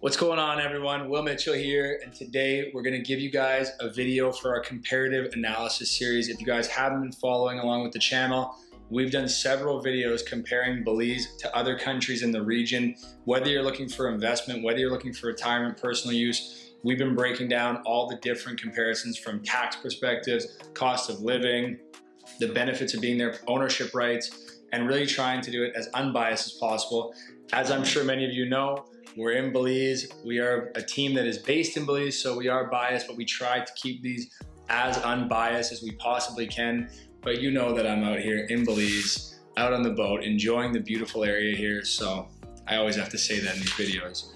What's going on, everyone? Will Mitchell here, and today we're going to give you guys a video for our comparative analysis series. If you guys haven't been following along with the channel, we've done several videos comparing Belize to other countries in the region. Whether you're looking for investment, whether you're looking for retirement, personal use, we've been breaking down all the different comparisons from tax perspectives, cost of living, the benefits of being there, ownership rights, and really trying to do it as unbiased as possible. As I'm sure many of you know, we're in Belize. We are a team that is based in Belize, so we are biased, but we try to keep these as unbiased as we possibly can. But you know that I'm out here in Belize, out on the boat, enjoying the beautiful area here, so I always have to say that in these videos.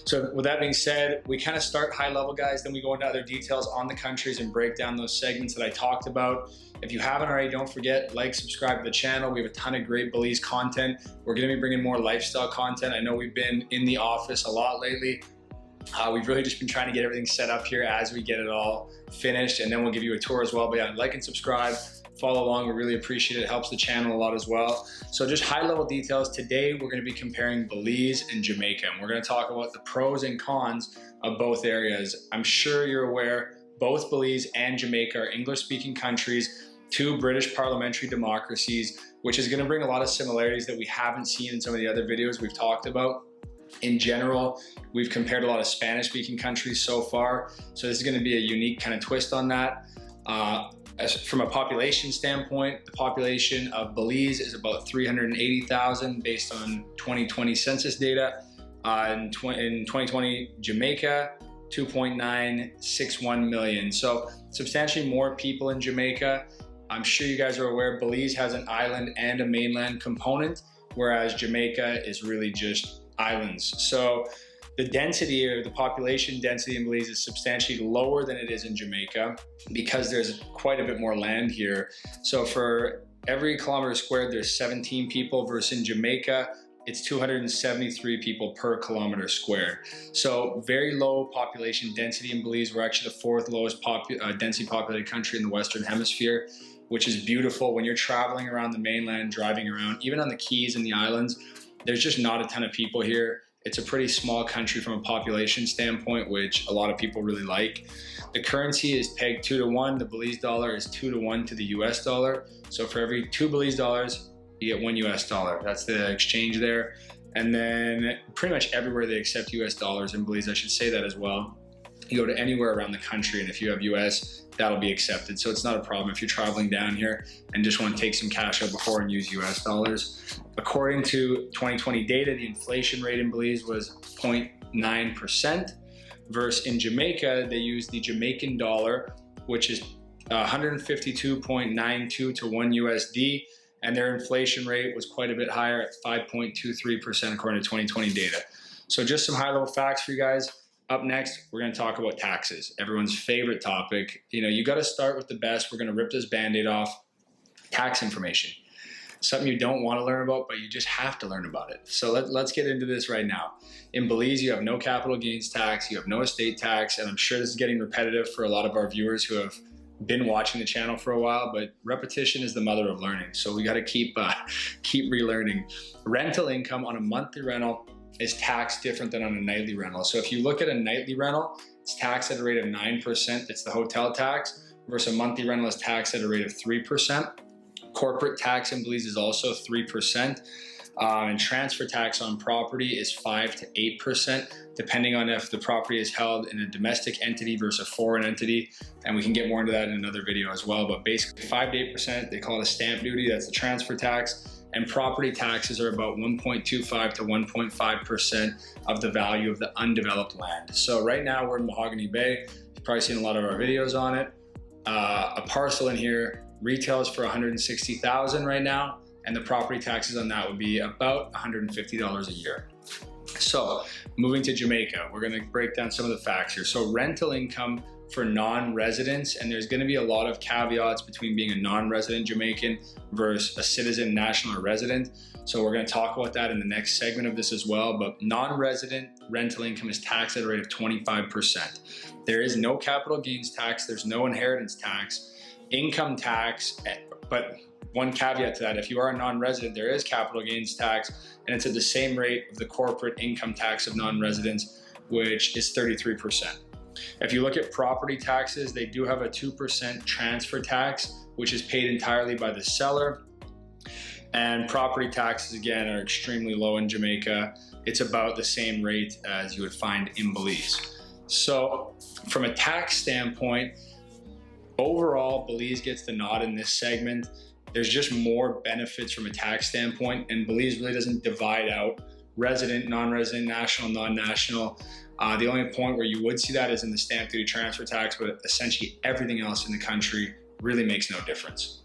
So with that being said, we kind of start high level, guys, then we go into other details on the countries and break down those segments that I talked about. If you haven't already, don't forget, like, subscribe to the channel. We have a ton of great Belize content. We're gonna be bringing more lifestyle content. I know we've been in the office a lot lately. We've really just been trying to get everything set up here as we get it all finished, and then we'll give you a tour as well. But yeah, like and subscribe, follow along. We really appreciate it. It helps the channel a lot as well. So just high level details. Today, we're gonna be comparing Belize and Jamaica, and we're gonna talk about the pros and cons of both areas. I'm sure you're aware, both Belize and Jamaica are English-speaking countries, two British parliamentary democracies, which is gonna bring a lot of similarities that we haven't seen in some of the other videos we've talked about. In general, we've compared a lot of Spanish-speaking countries so far, so this is gonna be a unique kind of twist on that. From a population standpoint, the population of Belize is about 380,000 based on 2020 census data. In 2020, Jamaica, 2.961 million. So substantially more people in Jamaica. I'm sure you guys are aware Belize has an island and a mainland component, whereas Jamaica is really just islands. So the density, or the population density in Belize, is substantially lower than it is in Jamaica because there's quite a bit more land here. So for every kilometer squared, there's 17 people, versus in Jamaica, it's 273 people per kilometer squared. So very low population density in Belize. We're actually the fourth lowest density populated country in the Western Hemisphere, which is beautiful. When you're traveling around the mainland, driving around, even on the Keys and the islands, there's just not a ton of people here. It's a pretty small country from a population standpoint, which a lot of people really like. The currency is pegged 2 to 1. The Belize dollar is 2 to 1 to the US dollar. So for every 2 Belize dollars, you get 1 US dollar. That's the exchange there. And then pretty much everywhere they accept US dollars in Belize, I should say that as well. You go to anywhere around the country, and if you have US, that'll be accepted. So it's not a problem if you're traveling down here and just want to take some cash out before and use US dollars. According to 2020 data, the inflation rate in Belize was 0.9%, versus in Jamaica, they use the Jamaican dollar, which is 152.92 to 1 USD, and their inflation rate was quite a bit higher at 5.23% according to 2020 data. So just some high level facts for you guys. Up next, we're gonna talk about taxes, everyone's favorite topic. You know, you gotta start with the best. We're gonna rip this Band-Aid off. Tax information. Something you don't wanna learn about, but you just have to learn about it. So let's get into this right now. In Belize, you have no capital gains tax, you have no estate tax, and I'm sure this is getting repetitive for a lot of our viewers who have been watching the channel for a while, but repetition is the mother of learning. So we gotta keep relearning. Rental income on a monthly rental is taxed different than on a nightly rental. So if you look at a nightly rental, it's taxed at a rate of 9%. It's the hotel tax, versus a monthly rental is taxed at a rate of 3%. Corporate tax in Belize is also 3%. And transfer tax on property is 5 to 8%, depending on if the property is held in a domestic entity versus a foreign entity. And we can get more into that in another video as well. But basically 5 to 8%, they call it a stamp duty, that's the transfer tax. And property taxes are about 1.25 to 1.5% of the value of the undeveloped land. So right now we're in Mahogany Bay. You've probably seen a lot of our videos on it. A parcel in here retails for $160,000 right now, and the property taxes on that would be about $150 a year. So moving to Jamaica, we're gonna break down some of the facts here. So rental income for non-residents, and there's gonna be a lot of caveats between being a non-resident Jamaican versus a citizen, national, or resident. So we're gonna talk about that in the next segment of this as well, but non-resident rental income is taxed at a rate of 25%. There is no capital gains tax, there's no inheritance tax, income tax, but one caveat to that, if you are a non-resident, there is capital gains tax, and it's at the same rate of the corporate income tax of non-residents. which is 33%. If you look at property taxes, they do have a 2% transfer tax, which is paid entirely by the seller. And property taxes, again, are extremely low in Jamaica. It's about the same rate as you would find in Belize. So from a tax standpoint, overall, Belize gets the nod in this segment. There's just more benefits from a tax standpoint, and Belize really doesn't divide out resident, non-resident, national, non-national. The only point where you would see that is in the stamp duty transfer tax, but essentially everything else in the country really makes no difference.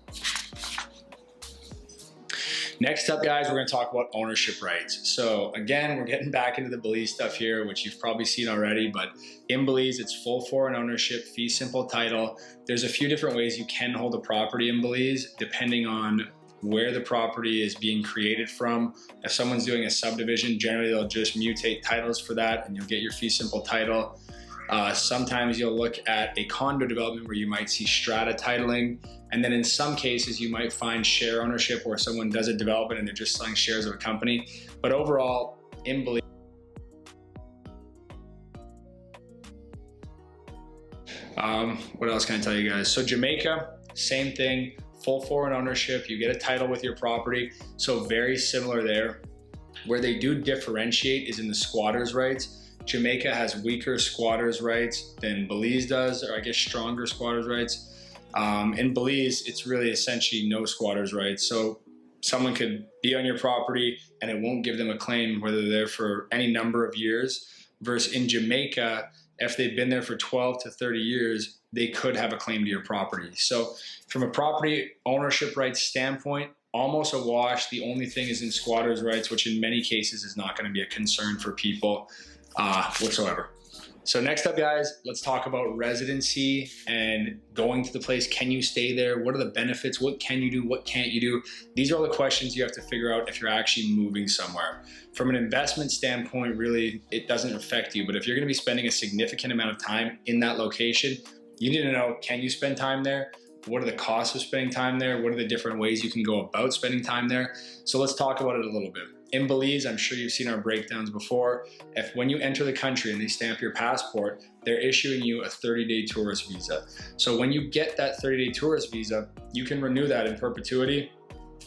Next up, guys, we're going to talk about ownership rights. So again, we're getting back into the Belize stuff here, which you've probably seen already, but in Belize, it's full foreign ownership, fee simple title. There's a few different ways you can hold a property in Belize, depending on where the property is being created from. If someone's doing a subdivision, generally they'll just mutate titles for that and you'll get your fee simple title. Sometimes you'll look at a condo development where you might see strata titling. And then in some cases, you might find share ownership where someone does a development and they're just selling shares of a company. But overall, in Belize, what else can I tell you guys? So Jamaica, same thing, full foreign ownership. You get a title with your property. So very similar there. Where they do differentiate is in the squatters' rights. Jamaica has weaker squatters' rights than Belize does, or I guess stronger squatters' rights. In Belize, it's really essentially no squatters' rights. So someone could be on your property and it won't give them a claim whether they're there for any number of years. Versus in Jamaica, if they've been there for 12 to 30 years, they could have a claim to your property. So from a property ownership rights standpoint, almost a wash. The only thing is in squatters' rights, which in many cases is not going to be a concern for people whatsoever. So next up, guys, let's talk about residency and going to the place. Can you stay there? What are the benefits? What can you do? What can't you do? These are all the questions you have to figure out if you're actually moving somewhere. From an investment standpoint, really, it doesn't affect you. But if you're going to be spending a significant amount of time in that location, you need to know, can you spend time there? What are the costs of spending time there? What are the different ways you can go about spending time there? So let's talk about it a little bit. In Belize, I'm sure you've seen our breakdowns before. When you enter the country and they stamp your passport, they're issuing you a 30-day tourist visa. So when you get that 30-day tourist visa, you can renew that in perpetuity.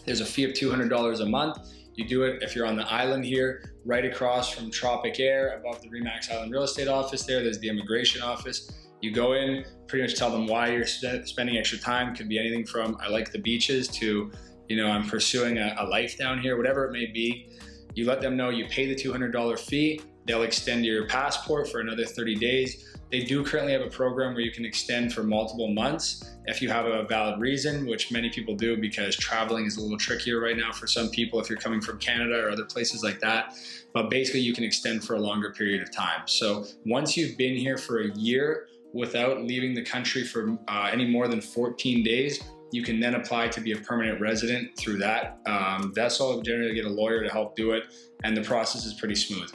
There's a fee of $200 a month. You do it if you're on the island here, right across from Tropic Air, above the Remax Island Real Estate Office there's the immigration office. You go in, pretty much tell them why you're spending extra time. Could be anything from, I like the beaches, to, I'm pursuing a life down here, whatever it may be. You let them know, you pay the $200 fee, they'll extend your passport for another 30 days. They do currently have a program where you can extend for multiple months if you have a valid reason, which many people do because traveling is a little trickier right now for some people if you're coming from Canada or other places like that. But basically you can extend for a longer period of time. So once you've been here for a year without leaving the country for any more than 14 days, you can then apply to be a permanent resident through that vessel. Generally get a lawyer to help do it, and the process is pretty smooth.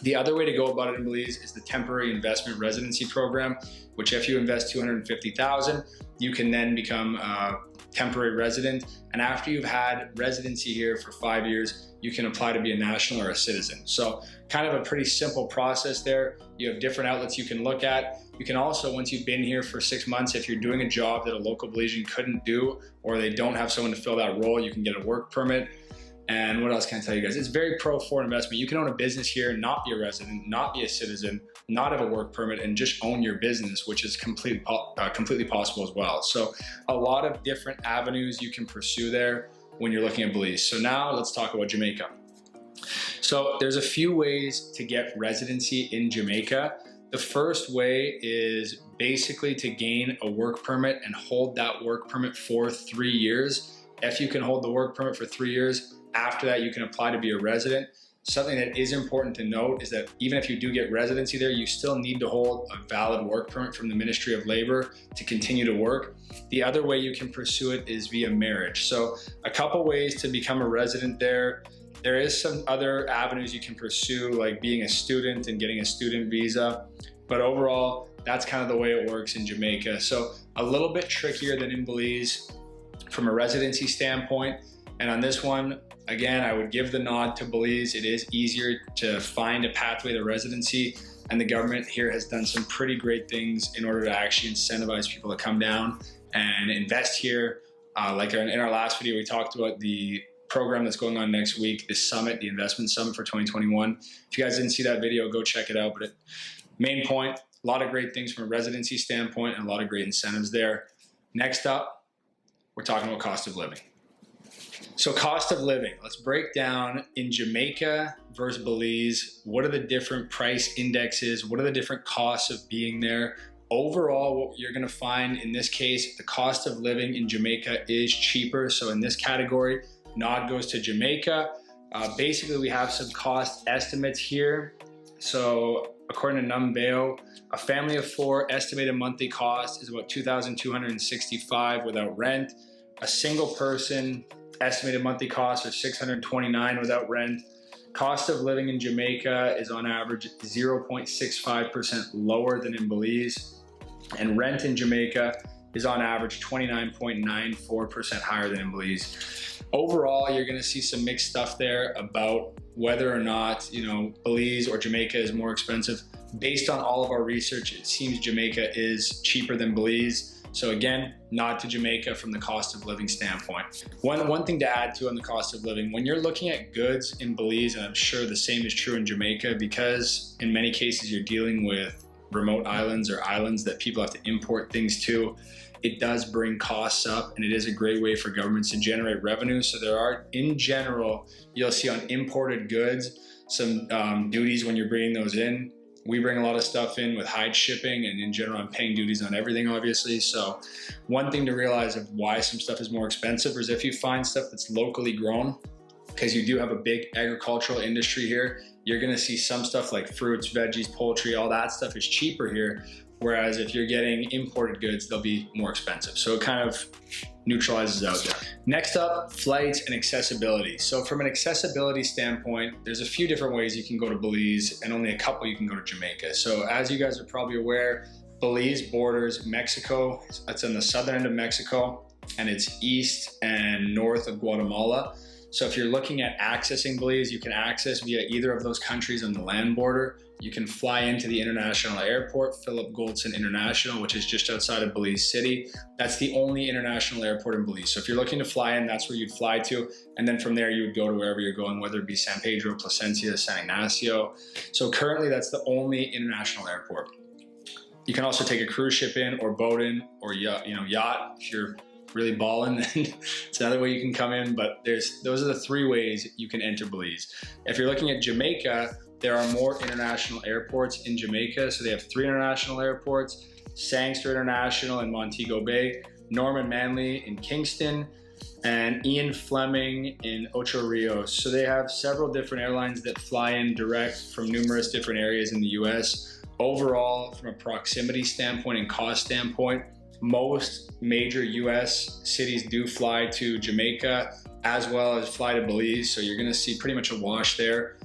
The other way to go about it in Belize is the temporary investment residency program, which if you invest $250,000, you can then become a temporary resident. And after you've had residency here for 5 years, you can apply to be a national or a citizen. So kind of a pretty simple process there. You have different outlets you can look at. You can also, once you've been here for 6 months, if you're doing a job that a local Belizean couldn't do, or they don't have someone to fill that role, you can get a work permit. And what else can I tell you guys? It's very pro foreign investment. You can own a business here, not be a resident, not be a citizen, not have a work permit, and just own your business, which is completely possible as well. So a lot of different avenues you can pursue there when you're looking at Belize. So now let's talk about Jamaica. So there's a few ways to get residency in Jamaica. The first way is basically to gain a work permit and hold that work permit for 3 years. If you can hold the work permit for 3 years, after that you can apply to be a resident. Something that is important to note is that even if you do get residency there, you still need to hold a valid work permit from the Ministry of Labor to continue to work. The other way you can pursue it is via marriage. So a couple ways to become a resident there. There is some other avenues you can pursue, like being a student and getting a student visa. But overall, that's kind of the way it works in Jamaica. So a little bit trickier than in Belize from a residency standpoint. And on this one, again, I would give the nod to Belize. It is easier to find a pathway to residency, and the government here has done some pretty great things in order to actually incentivize people to come down and invest here. Like in our last video, we talked about the program that's going on next week, the summit, the investment summit for 2021. If you guys didn't see that video, go check it out. But main point, a lot of great things from a residency standpoint and a lot of great incentives there. Next up, we're talking about cost of living. So cost of living, let's break down in Jamaica versus Belize. What are the different price indexes? What are the different costs of being there? Overall, what you're gonna find in this case, the cost of living in Jamaica is cheaper. So in this category, nod goes to Jamaica. Basically, we have some cost estimates here. So according to Numbeo, a family of 4 estimated monthly cost is about $2,265 without rent. A single person estimated monthly cost is $629 without rent. Cost of living in Jamaica is on average 0.65% lower than in Belize. And rent in Jamaica is on average 29.94% higher than in Belize. Overall, you're gonna see some mixed stuff there about whether or not, Belize or Jamaica is more expensive. Based on all of our research, it seems Jamaica is cheaper than Belize. So again, nod to Jamaica from the cost of living standpoint. One thing to add to on the cost of living, when you're looking at goods in Belize, and I'm sure the same is true in Jamaica, because in many cases you're dealing with remote islands or islands that people have to import things to, it does bring costs up, and it is a great way for governments to generate revenue. So there are, in general, you'll see on imported goods, some duties when you're bringing those in. We bring a lot of stuff in with hide shipping, and in general, I'm paying duties on everything, obviously. So one thing to realize of why some stuff is more expensive is if you find stuff that's locally grown, because you do have a big agricultural industry here, you're gonna see some stuff like fruits, veggies, poultry, all that stuff is cheaper here. Whereas if you're getting imported goods, they'll be more expensive. So it kind of neutralizes out there. Next up, flights and accessibility. So from an accessibility standpoint, there's a few different ways you can go to Belize, and only a couple you can go to Jamaica. So as you guys are probably aware, Belize borders Mexico. It's on the southern end of Mexico, and it's east and north of Guatemala. So if you're looking at accessing Belize, you can access via either of those countries on the land border. You can fly into the international airport, Philip Goldson International, which is just outside of Belize City. That's the only international airport in Belize. So if you're looking to fly in, that's where you'd fly to. And then from there, you would go to wherever you're going, whether it be San Pedro, Placencia, San Ignacio. So currently, that's the only international airport. You can also take a cruise ship in, or boat in, or yacht. If you're really balling, then it's another way you can come in. But those are the 3 ways you can enter Belize. If you're looking at Jamaica, there are more international airports in Jamaica. So they have 3 international airports: Sangster International in Montego Bay, Norman Manley in Kingston, and Ian Fleming in Ocho Rios. So they have several different airlines that fly in direct from numerous different areas in the US. Overall, from a proximity standpoint and cost standpoint, most major US cities do fly to Jamaica as well as fly to Belize. So you're gonna see pretty much a wash there.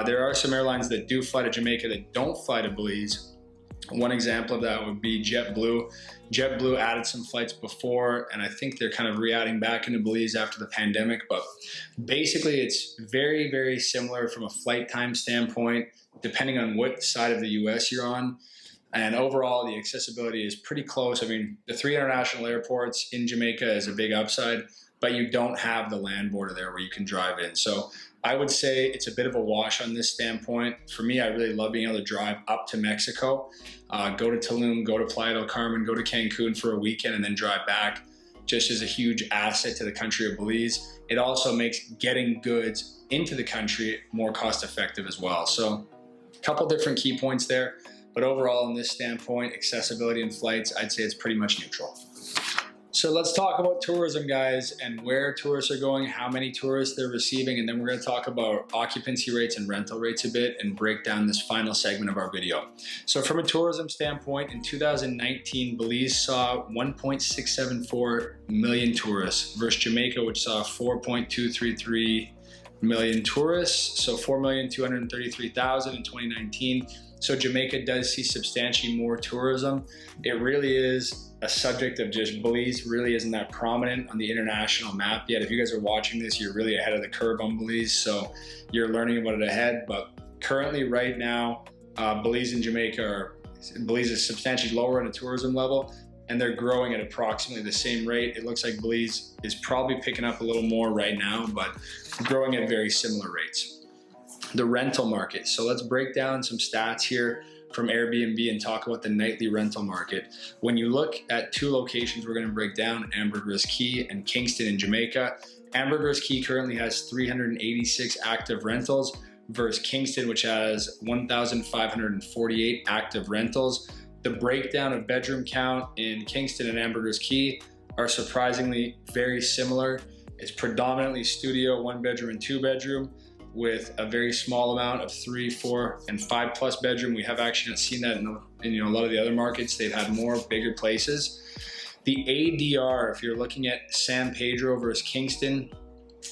There are some airlines that do fly to Jamaica that don't fly to Belize. One example of that would be JetBlue. JetBlue added some flights before, and I think they're kind of re-adding back into Belize after the pandemic. But basically, it's very, very similar from a flight time standpoint, depending on what side of the US you're on. And overall, the accessibility is pretty close. I mean, the 3 international airports in Jamaica is a big upside, but you don't have the land border there where you can drive in. So I would say it's a bit of a wash on this standpoint. For me, I really love being able to drive up to Mexico, go to Tulum, go to Playa del Carmen, go to Cancun for a weekend, and then drive back. Just as a huge asset to the country of Belize. It also makes getting goods into the country more cost effective as well. So a couple different key points there. But overall, in this standpoint, accessibility and flights, I'd say it's pretty much neutral. So let's talk about tourism, guys, and where tourists are going, how many tourists they're receiving, and then we're going to talk about occupancy rates and rental rates a bit and break down this final segment of our video. So from a tourism standpoint, in 2019, Belize saw 1.674 million tourists versus Jamaica, which saw 4.233 million tourists, so 4,233,000 in 2019. So Jamaica does see substantially more tourism. It really is a subject of just Belize really isn't that prominent on the international map yet. If you guys are watching this, you're really ahead of the curve on Belize, so you're learning about it ahead. But currently right now, Belize and Jamaica Belize is substantially lower on a tourism level, and they're growing at approximately the same rate. It looks like Belize is probably picking up a little more right now, but growing at very similar rates. The rental market. So let's break down some stats here from Airbnb and talk about the nightly rental market. When you look at two locations we're going to break down, Ambergris Caye and Kingston in Jamaica. Ambergris Caye currently has 386 active rentals versus Kingston, which has 1,548 active rentals. The breakdown of bedroom count in Kingston and Ambergris Caye are surprisingly very similar. It's predominantly studio, 1 bedroom and 2 bedroom, with a very small amount of 3, 4, and 5 plus bedroom. We have actually not seen that in a lot of the other markets. They've had more bigger places. The ADR, if you're looking at San Pedro versus Kingston,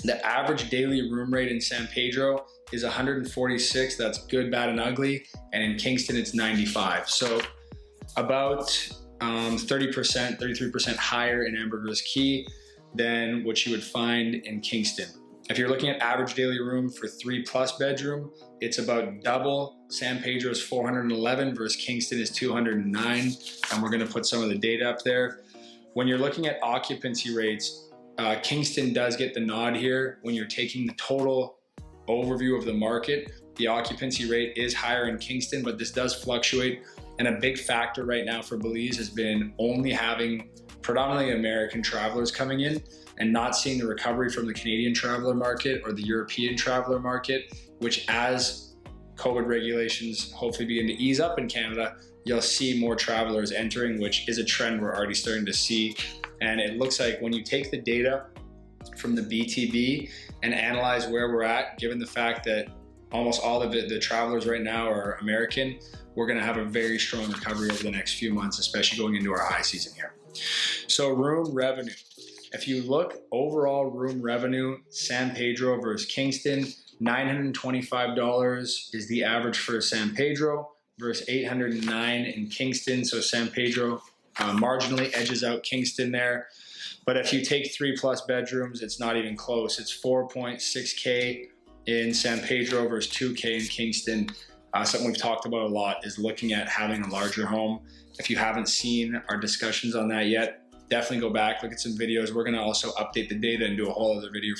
the average daily room rate in San Pedro is 146. That's good, bad, and ugly. And in Kingston, it's 95. So about 30%, 33% higher in Ambergris Caye than what you would find in Kingston. If you're looking at average daily room for 3 plus bedroom, it's about double. San Pedro's 411 versus Kingston is 209. And we're gonna put some of the data up there. When you're looking at occupancy rates, Kingston does get the nod here. When you're taking the total overview of the market, the occupancy rate is higher in Kingston, but this does fluctuate. And a big factor right now for Belize has been only having predominantly American travelers coming in and not seeing the recovery from the Canadian traveler market or the European traveler market, which as COVID regulations hopefully begin to ease up in Canada, you'll see more travelers entering, which is a trend we're already starting to see. And it looks like when you take the data from the BTB and analyze where we're at, given the fact that almost all of the travelers right now are American, we're gonna have a very strong recovery over the next few months, especially going into our high season here. So room revenue. If you look overall room revenue, San Pedro versus Kingston, $925 is the average for San Pedro versus $809 in Kingston. So San Pedro marginally edges out Kingston there. But if you take 3 plus bedrooms, it's not even close. It's 4.6K in San Pedro versus 2K in Kingston. Something we've talked about a lot is looking at having a larger home. If you haven't seen our discussions on that yet, definitely go back, look at some videos. We're gonna also update the data and do a whole other video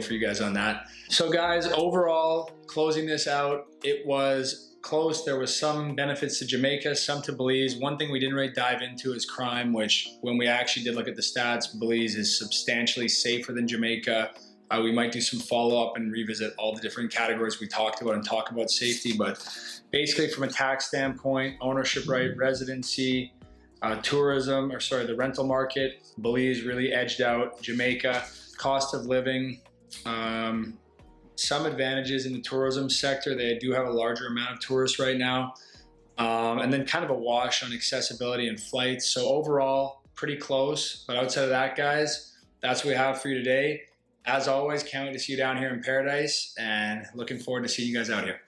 for you guys on that. So guys, overall, closing this out, it was close. There was some benefits to Jamaica, some to Belize. One thing we didn't really dive into is crime, which when we actually did look at the stats, Belize is substantially safer than Jamaica. We might do some follow-up and revisit all the different categories we talked about and talk about safety. But basically from a tax standpoint, ownership right, residency, the rental market, Belize really edged out Jamaica. Cost of living, some advantages in the tourism sector. They do have a larger amount of tourists right now. And then kind of a wash on accessibility and flights. So overall, pretty close. But outside of that, guys, that's what we have for you today. As always, can't wait to see you down here in paradise and looking forward to seeing you guys out here.